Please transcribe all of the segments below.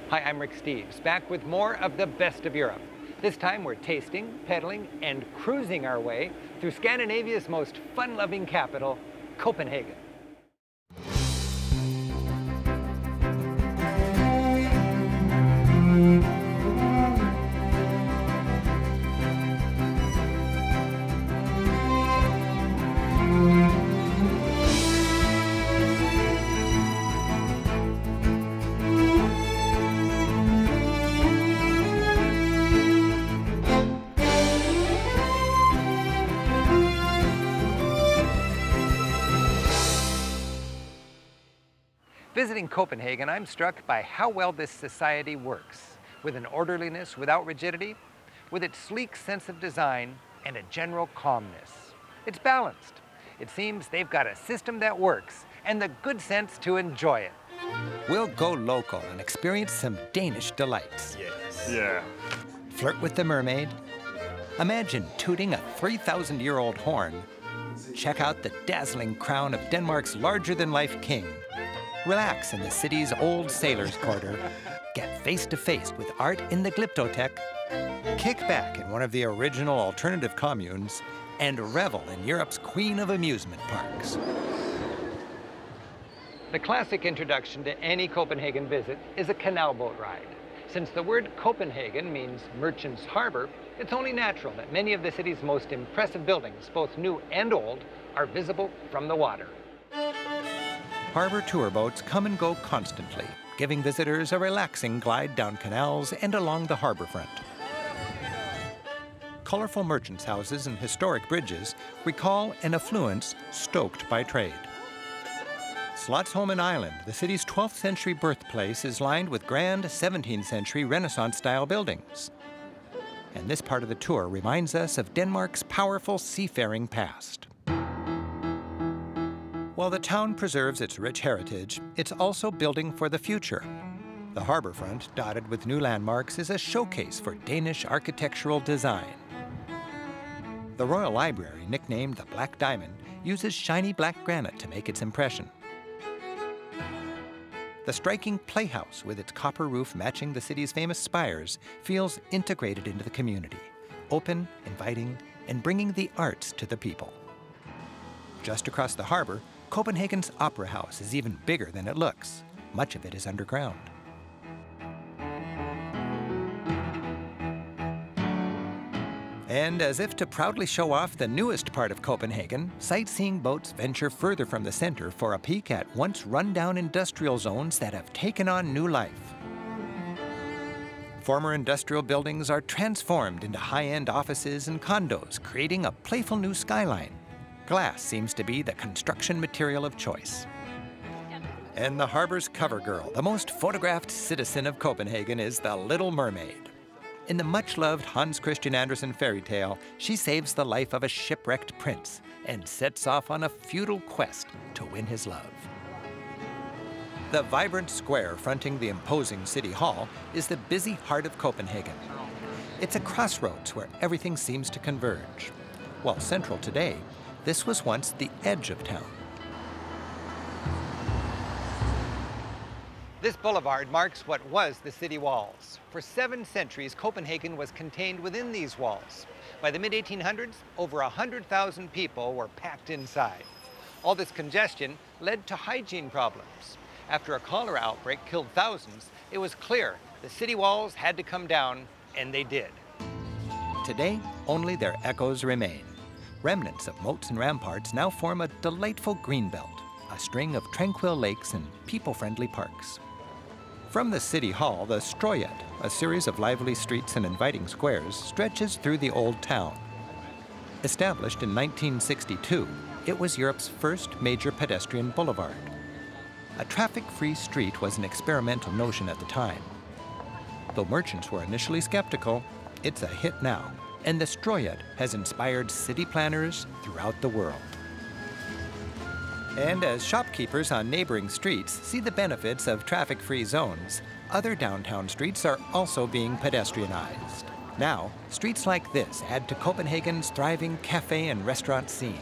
Hi, I'm Rick Steves, back with more of the best of Europe. This time we're tasting, pedaling, and cruising our way through Scandinavia's most fun-loving capital, Copenhagen. Visiting Copenhagen, I'm struck by how well this society works, with an orderliness without rigidity, with its sleek sense of design and a general calmness. It's balanced. It seems they've got a system that works and the good sense to enjoy it. We'll go local and experience some Danish delights. Yes. Yeah. Flirt with the mermaid. Imagine tooting a 3,000-year-old horn. Check out the dazzling crown of Denmark's larger-than-life king. Relax in the city's old sailors' quarter. Get face-to-face with art in the Glyptotek. Kick back in one of the original alternative communes and revel in Europe's queen of amusement parks. The classic introduction to any Copenhagen visit is a canal boat ride. Since the word Copenhagen means merchant's harbor, it's only natural that many of the city's most impressive buildings, both new and old, are visible from the water. Harbor tour boats come and go constantly, giving visitors a relaxing glide down canals and along the harbor front. Colorful merchants' houses and historic bridges recall an affluence stoked by trade. Slottsholmen Island, the city's 12th century birthplace, is lined with grand 17th century Renaissance-style buildings. And this part of the tour reminds us of Denmark's powerful seafaring past. While the town preserves its rich heritage, it's also building for the future. The harbor front, dotted with new landmarks, is a showcase for Danish architectural design. The Royal Library, nicknamed the Black Diamond, uses shiny black granite to make its impression. The striking playhouse, with its copper roof matching the city's famous spires, feels integrated into the community, open, inviting, and bringing the arts to the people. Just across the harbor, Copenhagen's Opera House is even bigger than it looks. Much of it is underground. And as if to proudly show off the newest part of Copenhagen, sightseeing boats venture further from the center for a peek at once run-down industrial zones that have taken on new life. Former industrial buildings are transformed into high-end offices and condos, creating a playful new skyline. Glass seems to be the construction material of choice. And the harbor's cover girl, the most photographed citizen of Copenhagen, is the Little Mermaid. In the much-loved Hans Christian Andersen fairy tale, she saves the life of a shipwrecked prince and sets off on a futile quest to win his love. The vibrant square fronting the imposing city hall is the busy heart of Copenhagen. It's a crossroads where everything seems to converge. While central today, this was once the edge of town. This boulevard marks what was the city walls. For 7 centuries, Copenhagen was contained within these walls. By the mid-1800s, over 100,000 people were packed inside. All this congestion led to hygiene problems. After a cholera outbreak killed thousands, it was clear the city walls had to come down, and they did. Today, only their echoes remain. Remnants of moats and ramparts now form a delightful green belt, a string of tranquil lakes and people-friendly parks. From the city hall, the Strøget, a series of lively streets and inviting squares, stretches through the old town. Established in 1962, it was Europe's first major pedestrian boulevard. A traffic-free street was an experimental notion at the time. Though merchants were initially skeptical, it's a hit now, and the Strøget has inspired city planners throughout the world. And as shopkeepers on neighboring streets see the benefits of traffic-free zones, other downtown streets are also being pedestrianized. Now, streets like this add to Copenhagen's thriving cafe and restaurant scene.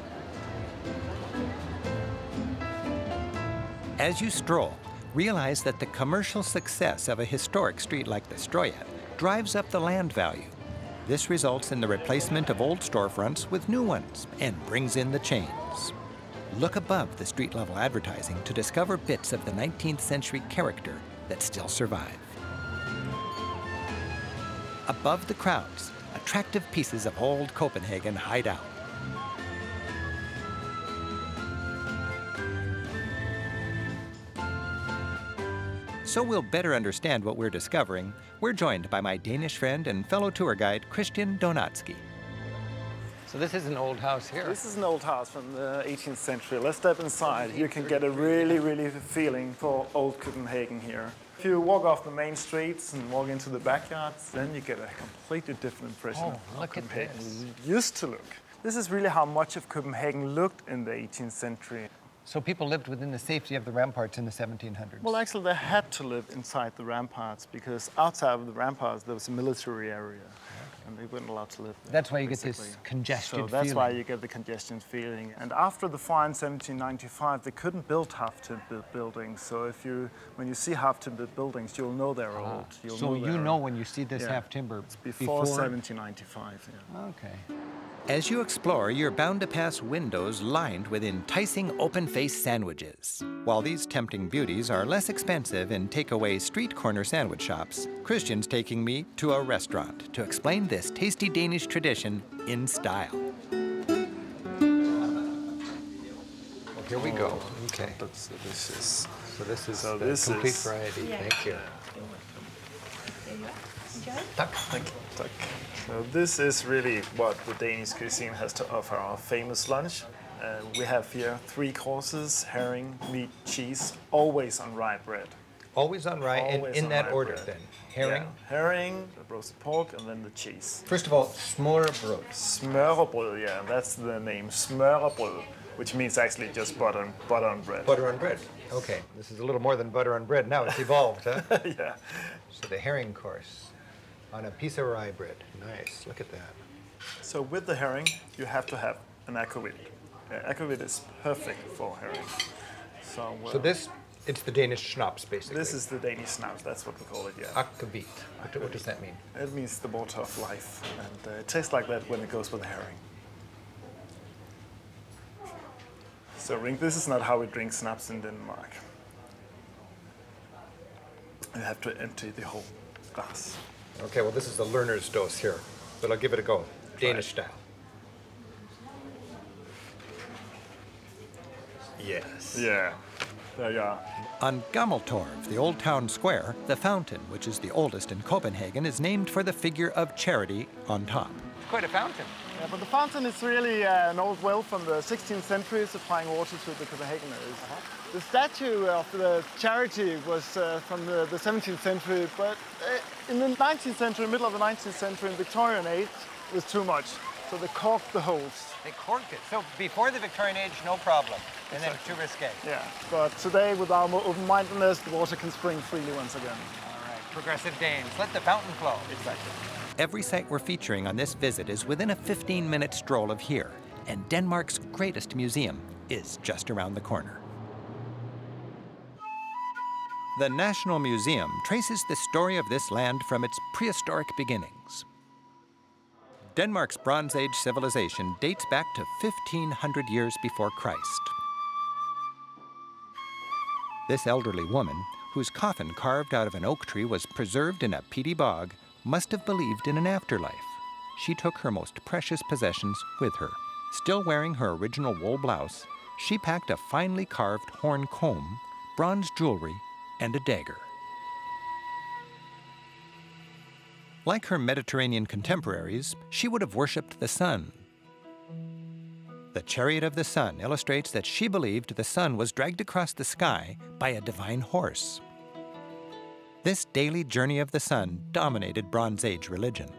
As you stroll, realize that the commercial success of a historic street like the Strøget drives up the land value. This results in the replacement of old storefronts with new ones and brings in the chains. Look above the street-level advertising to discover bits of the 19th century character that still survive. Above the crowds, attractive pieces of old Copenhagen hide out. So we'll better understand what we're discovering, we're joined by my Danish friend and fellow tour guide, Christian Donatsky. So this is an old house here. This is an old house from the 18th century. Let's step inside. You can get a really feeling for old Copenhagen here. If you walk off the main streets and walk into the backyards, then you get a completely different impression of how Copenhagen used to look. This is really how much of Copenhagen looked in the 18th century. So people lived within the safety of the ramparts in the 1700s? Well, actually, they had to live inside the ramparts because outside of the ramparts, there was a military area. And they weren't allowed to live there. That's why you get this congested feeling. So that's why you get the congestion feeling. And after the fire in 1795, they couldn't build half-timbered buildings. So when you see half-timbered buildings, you'll know they're old. So you know when you see this half-timber? It's before 1795, yeah. Okay. As you explore, you're bound to pass windows lined with enticing open-faced sandwiches. While these tempting beauties are less expensive in takeaway street corner sandwich shops, Christian's taking me to a restaurant to explain this tasty Danish tradition in style. Well, here we go. Okay. That's delicious. So this is the complete variety. Yeah. Thank you. Thank you. So this is really what the Danish cuisine has to offer, our famous lunch. We have here 3 courses: herring, meat, cheese, always on rye bread. Always on rye, and in that order bread. Then? Herring? Yeah. Herring, the roasted pork, and then the cheese. First of all, smørrebrød. Smørrebrød, yeah, that's the name, smørrebrød, which means actually just butter on bread. Butter on bread. Okay, this is a little more than butter on bread now. It's evolved, huh? Yeah. So the herring course on a piece of rye bread. Nice, look at that. So with the herring, you have to have an akvavit. Akvavit is perfect for herring. So this, it's the Danish schnapps, basically. This is the Danish schnapps, that's what we call it, yeah. Akvavit. What does that mean? It means the water of life, and it tastes like that when it goes with the herring. So Ring, this is not how we drink schnapps in Denmark. You have to empty the whole glass. Okay, well this is the learner's dose here, but I'll give it a go. Danish style. Yes. Yeah, there you are. On Gammeltorv, the old town square, the fountain, which is the oldest in Copenhagen, is named for the figure of Charity on top. It's quite a fountain. Yeah, but the fountain is really an old well from the 16th century supplying water to the Copenhageners. The statue of the Charity was from the 17th century, but in the 19th century, middle of the 19th century, in Victorian age, it was too much. So they corked the holes. They corked it. So before the Victorian age, no problem. And then too risque. Yeah, but today with our open-mindedness, the water can spring freely once again. All right, progressive Danes, let the fountain flow. Exactly. Every site we're featuring on this visit is within a 15-minute stroll of here, and Denmark's greatest museum is just around the corner. The National Museum traces the story of this land from its prehistoric beginnings. Denmark's Bronze Age civilization dates back to 1,500 years before Christ. This elderly woman, whose coffin carved out of an oak tree was preserved in a peaty bog, must have believed in an afterlife. She took her most precious possessions with her. Still wearing her original wool blouse, she packed a finely carved horn comb, bronze jewelry, and a dagger. Like her Mediterranean contemporaries, she would have worshipped the sun. The chariot of the sun illustrates that she believed the sun was dragged across the sky by a divine horse. This daily journey of the sun dominated Bronze Age religion.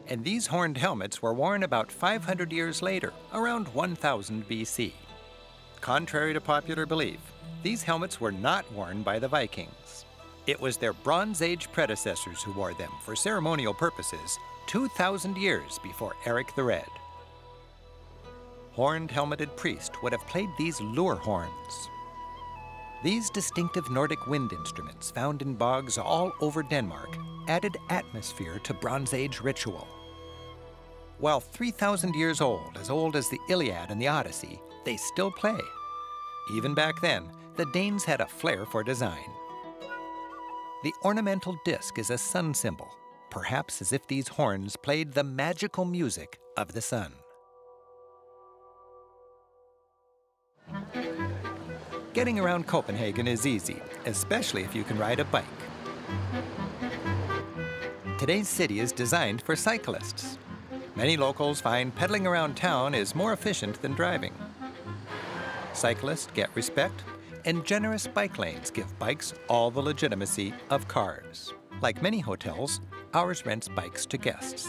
And these horned helmets were worn about 500 years later, around 1000 BC. Contrary to popular belief, these helmets were not worn by the Vikings. It was their Bronze Age predecessors who wore them for ceremonial purposes 2,000 years before Eric the Red. Horned helmeted priest would have played these lure horns. These distinctive Nordic wind instruments found in bogs all over Denmark added atmosphere to Bronze Age ritual. While 3,000 years old as the Iliad and the Odyssey, they still play. Even back then, the Danes had a flair for design. The ornamental disc is a sun symbol, perhaps as if these horns played the magical music of the sun. Getting around Copenhagen is easy, especially if you can ride a bike. Today's city is designed for cyclists. Many locals find pedaling around town is more efficient than driving. Cyclists get respect, and generous bike lanes give bikes all the legitimacy of cars. Like many hotels, ours rents bikes to guests.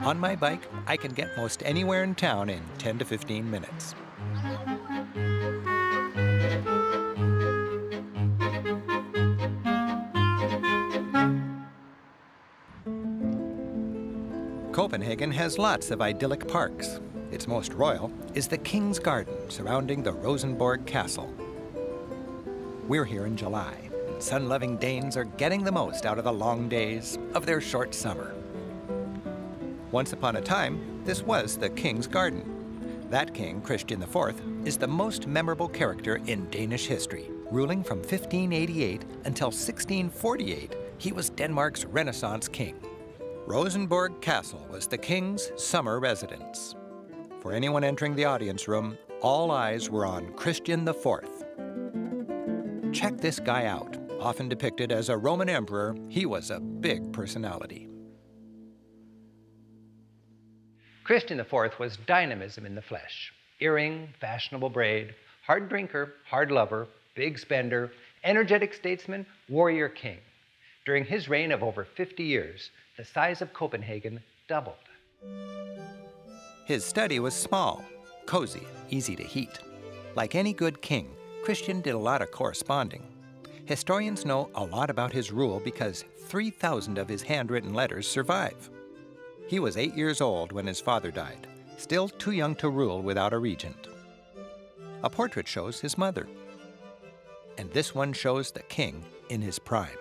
On my bike, I can get most anywhere in town in 10 to 15 minutes. Copenhagen has lots of idyllic parks. Its most royal is the King's Garden surrounding the Rosenborg Castle. We're here in July, and sun-loving Danes are getting the most out of the long days of their short summer. Once upon a time, this was the King's Garden. That king, Christian IV, is the most memorable character in Danish history. Ruling from 1588 until 1648, he was Denmark's Renaissance king. Rosenborg Castle was the king's summer residence. For anyone entering the audience room, all eyes were on Christian IV. Check this guy out. Often depicted as a Roman emperor, he was a big personality. Christian IV was dynamism in the flesh. Earring, fashionable braid, hard drinker, hard lover, big spender, energetic statesman, warrior king. During his reign of over 50 years, the size of Copenhagen doubled. His study was small, cozy, easy to heat. Like any good king, Christian did a lot of corresponding. Historians know a lot about his rule because 3,000 of his handwritten letters survive. He was 8 years old when his father died, still too young to rule without a regent. A portrait shows his mother, and this one shows the king in his prime.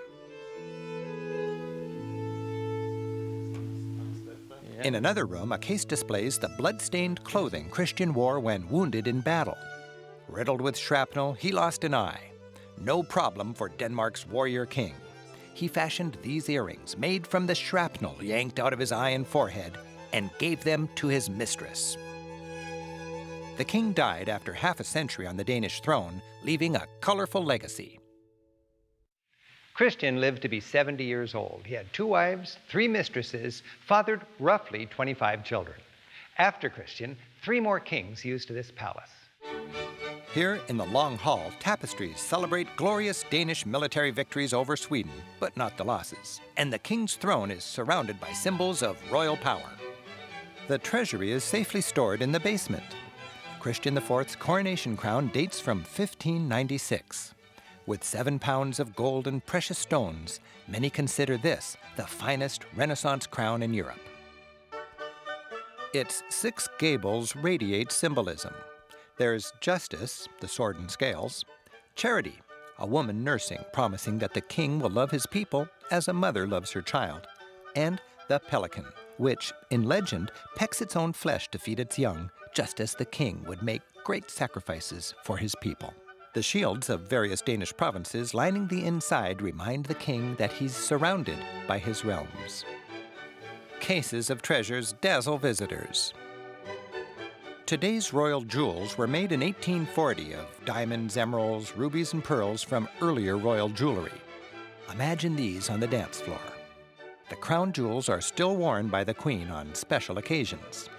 In another room, a case displays the blood-stained clothing Christian wore when wounded in battle. Riddled with shrapnel, he lost an eye. No problem for Denmark's warrior king. He fashioned these earrings made from the shrapnel yanked out of his eye and forehead and gave them to his mistress. The king died after half a century on the Danish throne, leaving a colorful legacy. Christian lived to be 70 years old. He had 2 wives, 3 mistresses, fathered roughly 25 children. After Christian, 3 more kings used this palace. Here in the Long Hall, tapestries celebrate glorious Danish military victories over Sweden, but not the losses. And the king's throne is surrounded by symbols of royal power. The treasury is safely stored in the basement. Christian IV's coronation crown dates from 1596. With 7 pounds of gold and precious stones, many consider this the finest Renaissance crown in Europe. Its 6 gables radiate symbolism. There's justice, the sword and scales; charity, a woman nursing, promising that the king will love his people as a mother loves her child; and the pelican, which, in legend, pecks its own flesh to feed its young, just as the king would make great sacrifices for his people. The shields of various Danish provinces lining the inside remind the king that he's surrounded by his realms. Cases of treasures dazzle visitors. Today's royal jewels were made in 1840 of diamonds, emeralds, rubies, and pearls from earlier royal jewelry. Imagine these on the dance floor. The crown jewels are still worn by the queen on special occasions.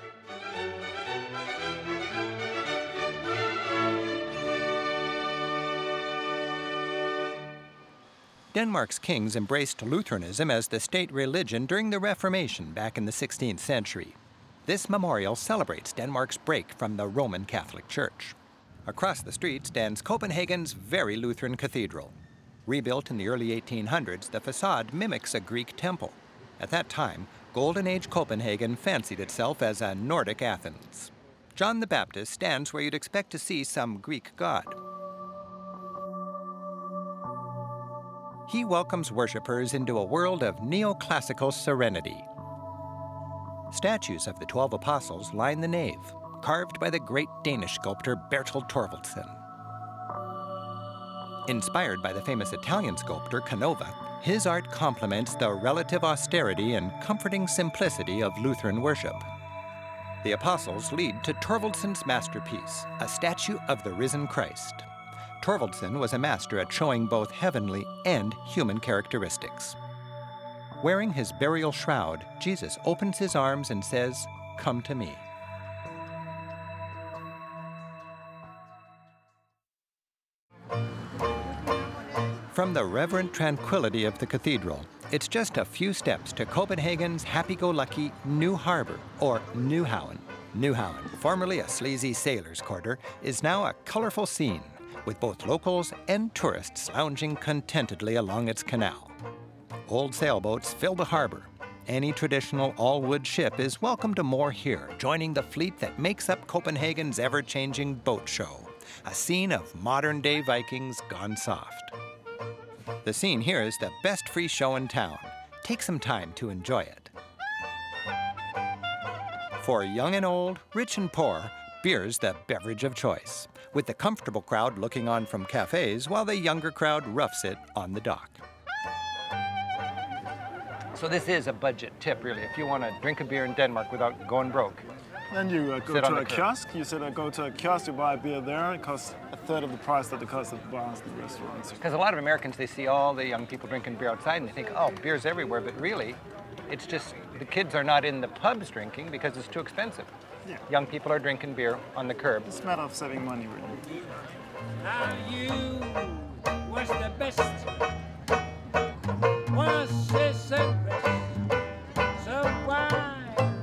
Denmark's kings embraced Lutheranism as the state religion during the Reformation back in the 16th century. This memorial celebrates Denmark's break from the Roman Catholic Church. Across the street stands Copenhagen's very Lutheran cathedral. Rebuilt in the early 1800s, the facade mimics a Greek temple. At that time, Golden Age Copenhagen fancied itself as a Nordic Athens. John the Baptist stands where you'd expect to see some Greek god. He welcomes worshippers into a world of neoclassical serenity. Statues of the 12 apostles line the nave, carved by the great Danish sculptor Bertel Thorvaldsen. Inspired by the famous Italian sculptor Canova, his art complements the relative austerity and comforting simplicity of Lutheran worship. The apostles lead to Thorvaldsen's masterpiece, a statue of the risen Christ. Thorvaldsen was a master at showing both heavenly and human characteristics. Wearing his burial shroud, Jesus opens his arms and says, "Come to me." From the reverent tranquility of the cathedral, it's just a few steps to Copenhagen's happy-go-lucky New Harbor, or Nyhavn. Nyhavn, formerly a sleazy sailor's quarter, is now a colorful scene, with both locals and tourists lounging contentedly along its canal. Old sailboats fill the harbor. Any traditional all-wood ship is welcome to moor here, joining the fleet that makes up Copenhagen's ever-changing boat show, a scene of modern-day Vikings gone soft. The scene here is the best free show in town. Take some time to enjoy it. For young and old, rich and poor, beer's the beverage of choice, with the comfortable crowd looking on from cafes while the younger crowd roughs it on the dock. So this is a budget tip, really, if you want to drink a beer in Denmark without going broke. Then you go to a kiosk. You go to a kiosk, you buy a beer there. It costs a third of the price that it costs at the bars and the restaurants. Because a lot of Americans, they see all the young people drinking beer outside and they think, oh, beer's everywhere. But really, it's just the kids are not in the pubs drinking because it's too expensive. Yeah. Young people are drinking beer on the curb. It's a matter of saving money, really. Now you was the best. Was this the rest? So why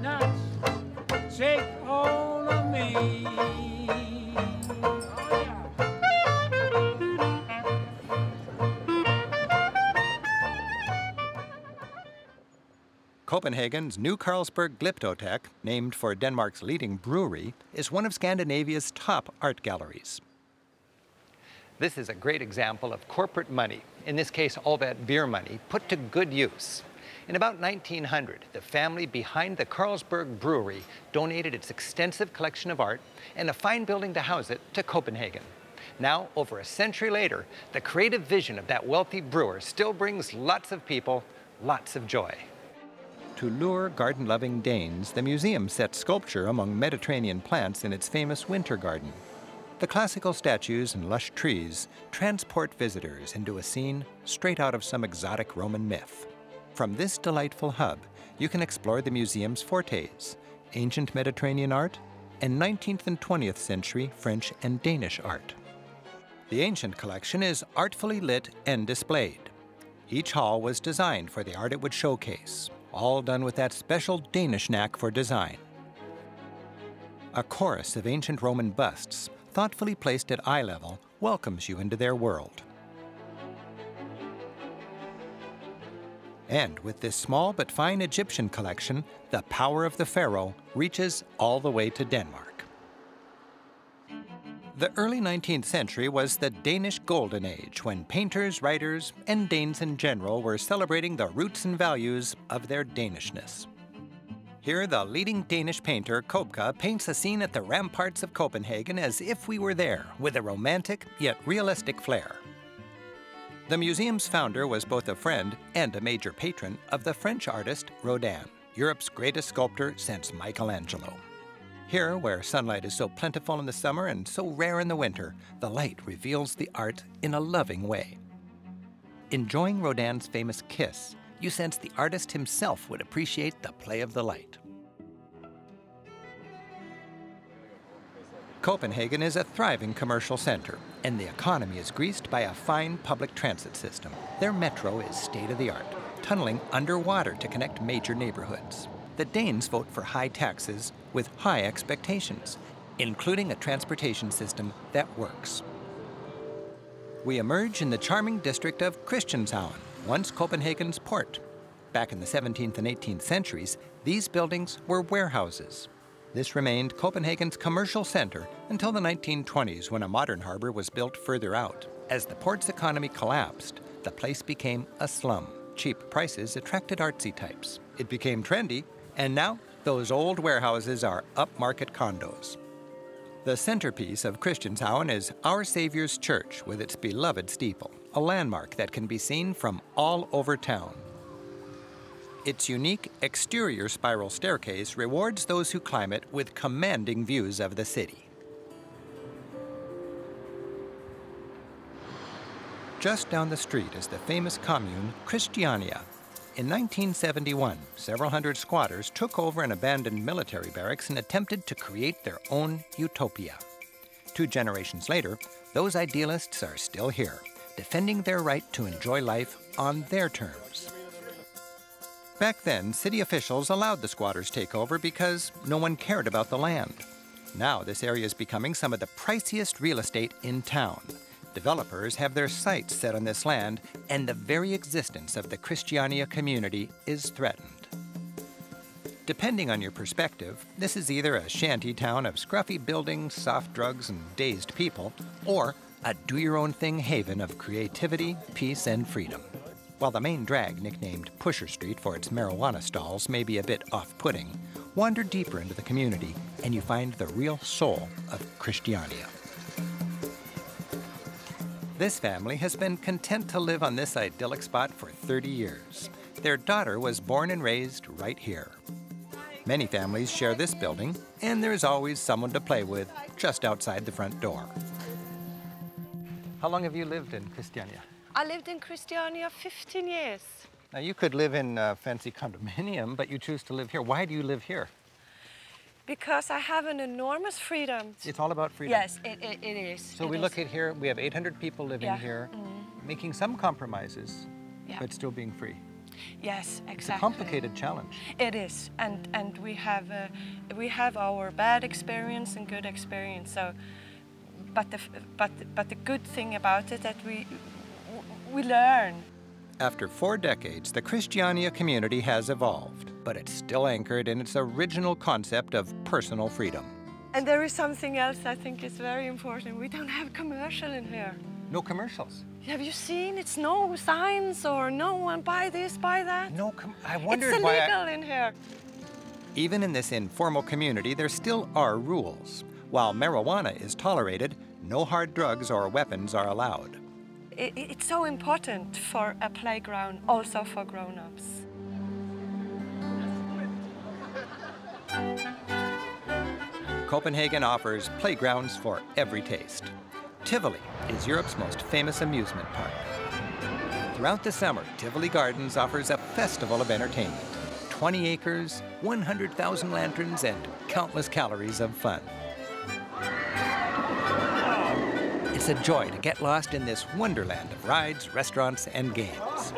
not take all of me? Oh, yeah. Copenhagen's new Carlsberg Glyptotek, named for Denmark's leading brewery, is one of Scandinavia's top art galleries. This is a great example of corporate money, in this case all that beer money, put to good use. In about 1900, the family behind the Carlsberg Brewery donated its extensive collection of art and a fine building to house it to Copenhagen. Now, over a century later, the creative vision of that wealthy brewer still brings lots of people lots of joy. To lure garden-loving Danes, the museum sets sculpture among Mediterranean plants in its famous winter garden. The classical statues and lush trees transport visitors into a scene straight out of some exotic Roman myth. From this delightful hub, you can explore the museum's fortes, ancient Mediterranean art, and 19th and 20th century French and Danish art. The ancient collection is artfully lit and displayed. Each hall was designed for the art it would showcase, all done with that special Danish knack for design. A chorus of ancient Roman busts, thoughtfully placed at eye level, welcomes you into their world. And with this small but fine Egyptian collection, the power of the pharaoh reaches all the way to Denmark. The early 19th century was the Danish Golden Age, when painters, writers, and Danes in general were celebrating the roots and values of their Danishness. Here, the leading Danish painter, Købke, paints a scene at the ramparts of Copenhagen as if we were there, with a romantic yet realistic flair. The museum's founder was both a friend and a major patron of the French artist Rodin, Europe's greatest sculptor since Michelangelo. Here, where sunlight is so plentiful in the summer and so rare in the winter, the light reveals the art in a loving way. Enjoying Rodin's famous kiss, you sense the artist himself would appreciate the play of the light. Copenhagen is a thriving commercial center, and the economy is greased by a fine public transit system. Their metro is state-of-the-art, tunneling underwater to connect major neighborhoods. The Danes vote for high taxes with high expectations, including a transportation system that works. We emerge in the charming district of Christianshavn, once Copenhagen's port. Back in the 17th and 18th centuries, these buildings were warehouses. This remained Copenhagen's commercial center until the 1920s, when a modern harbor was built further out. As the port's economy collapsed, the place became a slum. Cheap prices attracted artsy types. It became trendy, and now those old warehouses are upmarket condos. The centerpiece of Christianshavn is Our Savior's Church with its beloved steeple, a landmark that can be seen from all over town. Its unique exterior spiral staircase rewards those who climb it with commanding views of the city. Just down the street is the famous commune Christiania. In 1971, several hundred squatters took over an abandoned military barracks and attempted to create their own utopia. 2 generations later, those idealists are still here, defending their right to enjoy life on their terms. Back then, city officials allowed the squatters takeover because no one cared about the land. Now, this area is becoming some of the priciest real estate in town. Developers have their sights set on this land, and the very existence of the Christiania community is threatened. Depending on your perspective, this is either a shanty town of scruffy buildings, soft drugs, and dazed people, or a do-your-own-thing haven of creativity, peace, and freedom. While the main drag, nicknamed Pusher Street for its marijuana stalls, may be a bit off-putting, wander deeper into the community and you find the real soul of Christiania. This family has been content to live on this idyllic spot for 30 years. Their daughter was born and raised right here. Many families share this building, and there's always someone to play with just outside the front door. How long have you lived in Christiania? I lived in Christiania 15 years. Now, you could live in a fancy condominium, but you choose to live here. Why do you live here? Because I have an enormous freedom. It's all about freedom. Yes, it is. So we look at here, we have 800 people living here, making some compromises, but still being free. Yes, exactly. It's a complicated challenge. It is, and we have our bad experience and good experience. So, but the good thing about it that we learn. After 4 decades, the Christiania community has evolved, but it's still anchored in its original concept of personal freedom. And there is something else I think is very important. We don't have commercial in here. No commercials? Have you seen? It's no signs or no one buy this, buy that. No, I wondered it's why illegal in here. Even in this informal community, there still are rules. While marijuana is tolerated, no hard drugs or weapons are allowed. It's so important for a playground, also for grown-ups. Copenhagen offers playgrounds for every taste. Tivoli is Europe's most famous amusement park. Throughout the summer, Tivoli Gardens offers a festival of entertainment. 20 acres, 100,000 lanterns, and countless calories of fun. It's a joy to get lost in this wonderland of rides, restaurants, and games.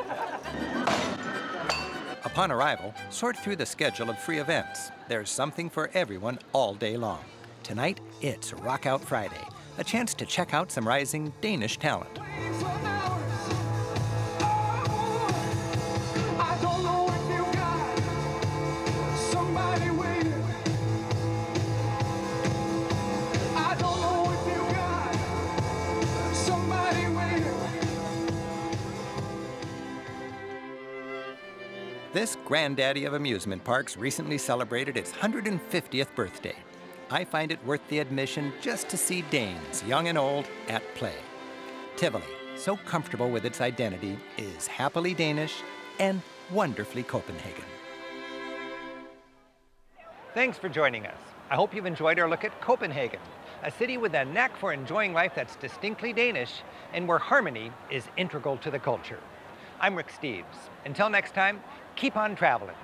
Upon arrival, sort through the schedule of free events. There's something for everyone all day long. Tonight, it's Rock Out Friday, a chance to check out some rising Danish talent. This granddaddy of amusement parks recently celebrated its 150th birthday. I find it worth the admission just to see Danes, young and old, at play. Tivoli, so comfortable with its identity, is happily Danish and wonderfully Copenhagen. Thanks for joining us. I hope you've enjoyed our look at Copenhagen, a city with a knack for enjoying life that's distinctly Danish and where harmony is integral to the culture. I'm Rick Steves. Until next time, keep on traveling.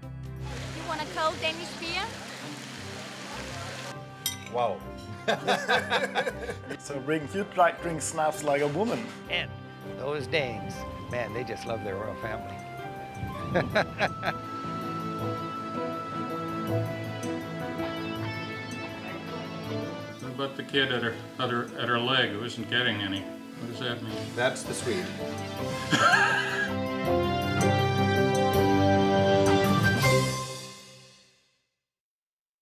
You want a cold Danish beer? Whoa. So you'd like drink snaps like a woman. And those Danes, man, they just love their royal family. What about the kid at her leg who isn't getting any? What does that mean? That's the Swede.